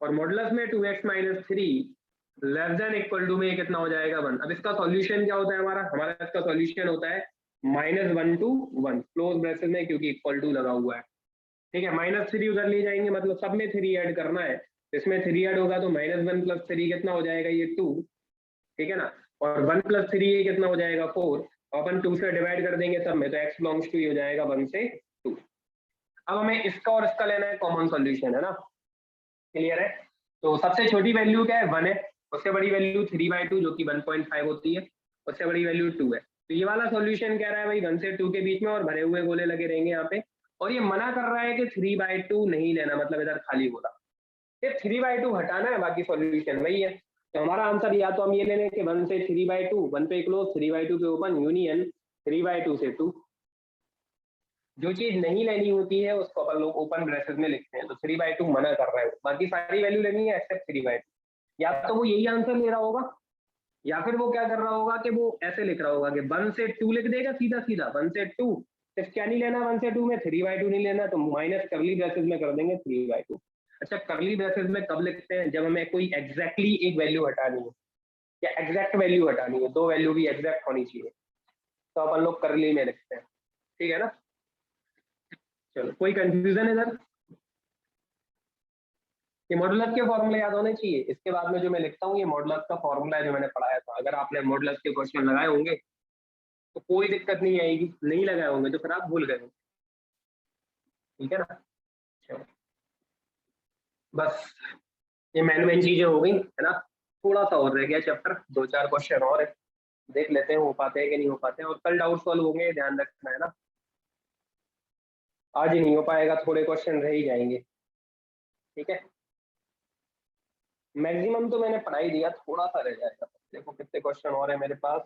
और मॉडुलस में 2x - 3 less than equal to में कितना हो जाएगा 1। अब इसका सॉल्यूशन क्या होता है हमारा इसका सॉल्यूशन होता है -1 to 1 क्लोज ब्रैकेट में, क्योंकि इक्वल टू लगा हुआ है। ठीक है, -3 उधर ले जाएंगे, मतलब सब में 3 ऐड करना है, इसमें 3 ऐड होगा तो -1 + 3 कितना हो जाएगा, ये 2। ठीक है ना, और 1 + 3 ये कितना हो जाएगा 4, अपन 2 से डिवाइड कर देंगे सब में तो x बिलोंग्स टू हो जाएगा 1 से 2। अब हमें इसका और इसका लेना है कॉमन सॉल्यूशन, है ना, क्लियर है। तो सबसे छोटी वैल्यू क्या है, 1 है, उससे बड़ी वैल्यू 3/2 जो कि 1.5 होती है, उससे बड़ी वैल्यू 2 है। तो ये वाला सॉल्यूशन कह रहा है भाई 1 से 2 के बीच में, और भरे हुए गोले लगे रहेंगे यहाँ पे, और ये मना कर रहा है कि 3/2 नहीं लेना, मतलब इधर खाली गोला, ये 3/2 हटाना है, बाकी सॉल्यूशन वही है। तो हमारा आंसर या तो हम ये ले लें कि 1 से 3/2, 1 पे क्लोज, 3/2 पे ओपन, यूनियन 3/2 से 2। जो चीज नहीं लेनी होती है उसको अपन लोग ओपन ब्रैकेट में लिखते हैं, तो 3/2 मना कर रहा है, बाकी सारी वैल्यू लेनी है एक्सेप्ट 3/2। या तो वो यही आंसर ले रहा होगा, या फिर वो क्या कर रहा होगा कि वो ऐसे लिख रहा होगा कि 1 से 2 लिख देगा सीधा सीधा, 1 से 2 सिर्फ क्या नहीं लेना, 1 से 2 में 3/2 नहीं लेना, तो माइनस करली ब्रैकेट में कर देंगे 3/2। अच्छा, करली ब्रैकेट में कब लिखते हैं, जब हमें कोई एग्जैक्टली एक वैल्यू हटानी है या एग्जैक्ट वैल्यू हटानी है, 2 वैल्यू भी एग्जैक्ट होनी चाहिए, तो अपन लोग करली में लिखते हैं। ठीक है ना, चलो कोई कंफ्यूजन है इधर, ये मॉडुलस के फॉर्मूले याद होने चाहिए। इसके बाद में जो मैं लिखता हूँ ये मॉडुलस का फॉर्मूला है जो मैंने पढ़ाया था, अगर आपने मॉडुलस के क्वेश्चन लगाए होंगे तो कोई दिक्कत नहीं आएगी, नहीं लगाए होंगे तो फिर आप भूल गए। ठीक है ना, चलो बस ये मेन चीजें हो गई, है ना। थोड़ा सा और रह गया चैप्टर, 2-4 क्वेश्चन और है, देख लेते हैं हो पाते हैं कि नहीं हो पाते हैं, और कल डाउट सॉल्व होंगे, ध्यान रखना, है ना। आज ही नहीं हो पाएगा, थोड़े क्वेश्चन रह ही जाएंगे। ठीक है, मैक्सिमम तो मैंने पढ़ा ही दिया, थोड़ा सा रह जाएगा। देखो कितने क्वेश्चन और है मेरे पास,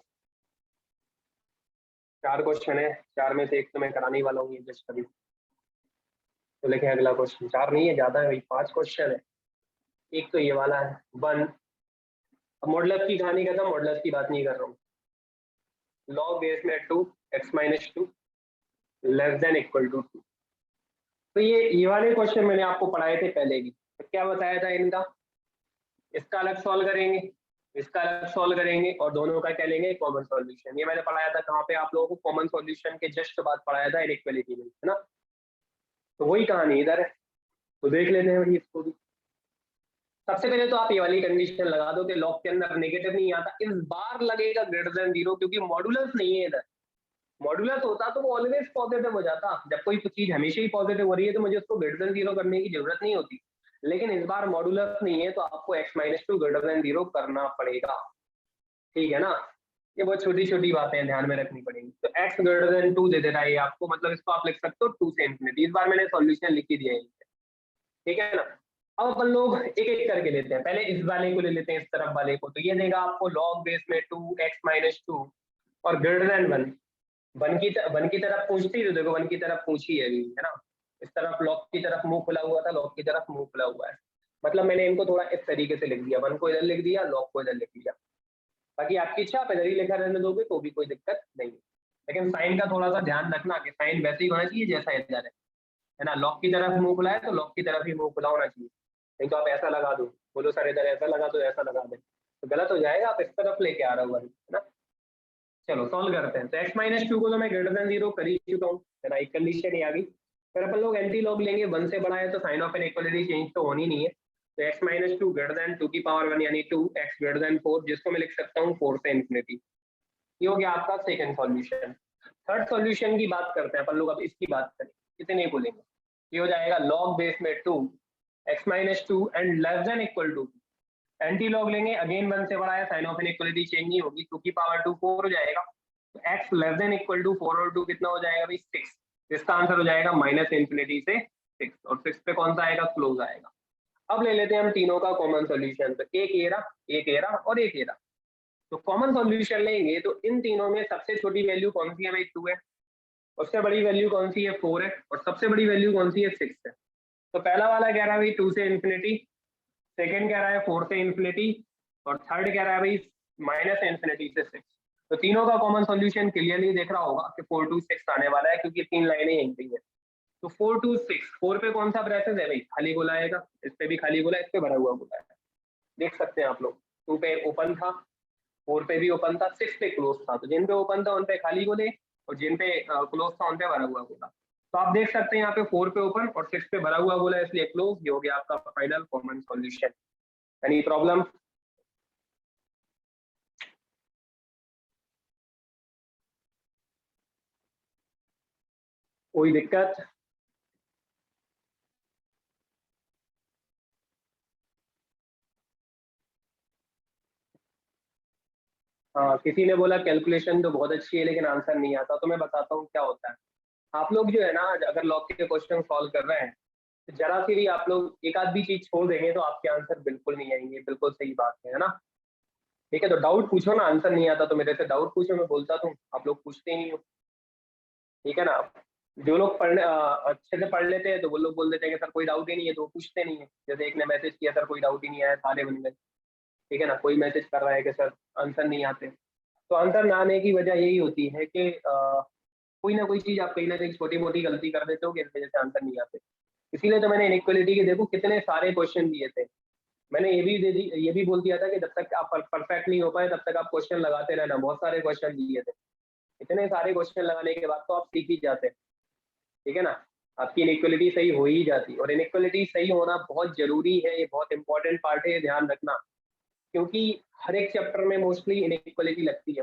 4 क्वेश्चन है, 4 में से एक तो मैं कराने ही वाला हूँ ये जस्ट अभी। तो लिखे अगला क्वेश्चन, 4 नहीं है, ज्यादा है भाई, 5 क्वेश्चन है। एक तो ये वाला है 1। अब मॉडुलस की कहानी खत्म, मॉडुलस की बात नहीं कर रहा हूँ। लॉग बेस में 2 x - 2 less than equal to 2। तो ये वाले क्वेश्चन मैंने आपको पढ़ाए थे पहले भी, तो क्या बताया था इनका, इसका अलग सॉल्व करेंगे, इसका अलग सॉल्व करेंगे, और दोनों का क्या लेंगे, कॉमन सॉल्यूशन। ये मैंने पढ़ाया था कहाँ पे, आप लोगों को कॉमन सॉल्यूशन के जस्ट बाद पढ़ाया था इनइक्वालिटी में, है ना। तो वही कहानी इधर है, तो देख लेते हैं भाई इसको भी। सबसे पहले तो आप ये वाली कंडीशन लगा दो कि लॉग के अंदर नेगेटिव नहीं आता, इस बार लगेगा ग्रेटर देन 0, क्योंकि मॉडुलस नहीं है इधर। मॉडुलस होता तो वो ऑलवेज पॉजिटिव हो जाता, जब कोई चीज हमेशा ही पॉजिटिव हो रही है तो मुझे उसको ग्रेटर देन 0 करने की जरूरत नहीं होती। लेकिन इस बार मॉडुलस नहीं है तो आपको x - 2 ग्रेटर देन 0 करना पड़ेगा। ठीक है ना, ये बहुत छोटी छोटी बातें ध्यान में रखनी पड़ेंगी। तो x ग्रेटर देन 2 दे दे रहा है आपको, मतलब इसको आप लिख सकते हो 2 से इंफिनिटी। इस बार मैंने सॉल्यूशन लिख ही दिया है, ठीक है ना। अब अपन लोग एक एक करके लेते हैं, पहले इस वाले को ले लेते हैं, इस तरफ वाले को। तो ये देगा आपको लॉग बेस में 2x - 2 और ग्रेटर देन 1। 1 की तरफ पूछती, तो देखो 1 की तरफ पूछी है अभी, है ना। इस तरफ लॉग की तरफ मुंह खुला हुआ था, लॉग की तरफ मुंह खुला हुआ है, मतलब मैंने इनको थोड़ा इस तरीके से लिख दिया, 1 को इधर लिख दिया, लॉग को इधर लिख दिया। बाकी आपकी इच्छा, आप इधर ही लिखा रहने दोगे तो भी कोई दिक्कत नहीं, लेकिन साइन का थोड़ा सा ध्यान रखना कि साइन वैसे ही होना चाहिए जैसा इधर है ना। लॉग की तरफ मुंह खुला है तो लॉग की तरफ ही मुंह खुला होना चाहिए, नहीं तो आप ऐसा लगा दो, बोलो सर इधर ऐसा लगा दो, ऐसा लगा दे, तो गलत हो जाएगा। आप इस तरफ लेके आ रहे हो, है ना। चलो सॉल्व करते हैं। तो x - 2 को तो मैं ग्रेटर देन 0 कर ही चुका हूँ, है ना, एक कंडीशन ही आ गई। फिर अपन लोग एंटी लॉग लेंगे, 1 से बड़ा है तो साइन ऑफ इनइक्वालिटी चेंज तो होनी नहीं है। तो x - 2 ग्रेटर देन 2 की पावर 1 यानी 2x ग्रेटर देन 4, जिसको मैं लिख सकता हूँ 4 से इंफिनिटी। ये हो गया आपका सेकंड सॉल्यूशन। थर्ड सॉल्यूशन की बात करते हैं अपन लोग, अब इसकी बात करें, इतने बोलेंगे। ये हो जाएगा log बेस में 2 x - 2 and less than equal to, anti log लेंगे, अगेन 1 से बड़ा है, साइन ऑफ इनइक्वालिटी चेंज नहीं होगी, 2 की पावर 2 4 हो जाएगा। तो x less than equal to 4 और 2 कितना हो जाएगा भाई 6। इसका आंसर हो जाएगा -∞ से 6, और 6 पे कौन सा आएगा, क्लोज आएगा। अब ले लेते हैं हम तीनों का कॉमन सॉल्यूशन। तो एक ये रहा, एक ये रहा और एक ये रहा। तो कॉमन सॉल्यूशन लेंगे तो इन तीनों में सबसे छोटी वैल्यू कौन सी है भाई? 2 है। उससे बड़ी वैल्यू कौन सी है? 4 है। और सबसे बड़ी वैल्यू कौन सी है? 6 है। तो पहला वाला कह रहा है भाई 2 से इन्फिनिटी, सेकंड कह रहा है 4 से इन्फिनिटी, और थर्ड कह रहा है भाई माइनस इन्फिनिटी से 6। तो तीनों का कॉमन सॉल्यूशन क्लियरली देख रहा होगा कि 4 to 6 आने वाला है, क्योंकि तीन लाइनें यहीं पे है। तो 4 to 6, 4 पे कौन सा ब्रैकेट है भाई? खाली गोला आएगा। इस पे भी खाली गोला, इस पे भरा हुआ गोला है। देख सकते हैं आप लोग, 2 पे ओपन था, 4 पे भी ओपन था, 6 पे क्लोज था। तो जिन पे ओपन था उन पे खाली गोले, और जिन पे क्लोज था उन पे भरा हुआ गोला। तो आप देख सकते हैं यहाँ पे 4 पे ओपन और 6 पे भरा हुआ गोला, इसलिए क्लोज। ये हो गया आपका final common solution. Any problem? कोई दिक्कत? हाँ, किसी ने बोला कैलकुलेशन तो बहुत अच्छी है लेकिन आंसर नहीं आता। तो मैं बताता हूँ क्या होता है। आप लोग जो है ना, अगर लॉग के क्वेश्चन सॉल्व कर रहे हैं, तो जरा सी भी आप लोग एक आध भी चीज छोड़ देंगे तो आपके आंसर बिल्कुल नहीं आएंगे। बिल्कुल सही बात है ना? ठीक है, तो डाउट पूछो ना। आंसर नहीं आता तो मेरे से डाउट पूछो, मैं बोलता तो हूँ। आप लोग पूछते ही नहीं हो। ठीक है ना? जो लोग अच्छे से पढ़ लेते हैं तो वो लोग बोल देते हैं कि सर कोई डाउट ही नहीं है, तो वो पूछते नहीं है। जैसे एक ने मैसेज किया, सर कोई डाउट ही नहीं आया, सारे बन गए। ठीक है ना? कोई मैसेज कर रहा है कि सर आंसर नहीं आते। तो आंसर ना आने की वजह यही होती है कि कोई ना कोई चीज आप कहीं ना कहीं छोटी मोटी गलती कर देते हो कि इस वजह से आंसर नहीं आते। इसीलिए तो मैंने इनइक्वालिटी के देखो कितने सारे क्वेश्चन दिए थे। मैंने ये भी बोल दिया था कि जब तक आप परफेक्ट नहीं हो पाए तब तक आप क्वेश्चन लगाते रहना। बहुत सारे क्वेश्चन दिए थे। इतने सारे क्वेश्चन लगाने के बाद तो आप सीख ही जाते। ठीक है ना? आपकी इनइक्वालिटी सही हो ही जाती। और इनइक्वालिटी सही होना बहुत जरूरी है, ये बहुत इंपॉर्टेंट पार्ट है, ये ध्यान रखना। क्योंकि हर एक चैप्टर में मोस्टली इनइक्वालिटी लगती है।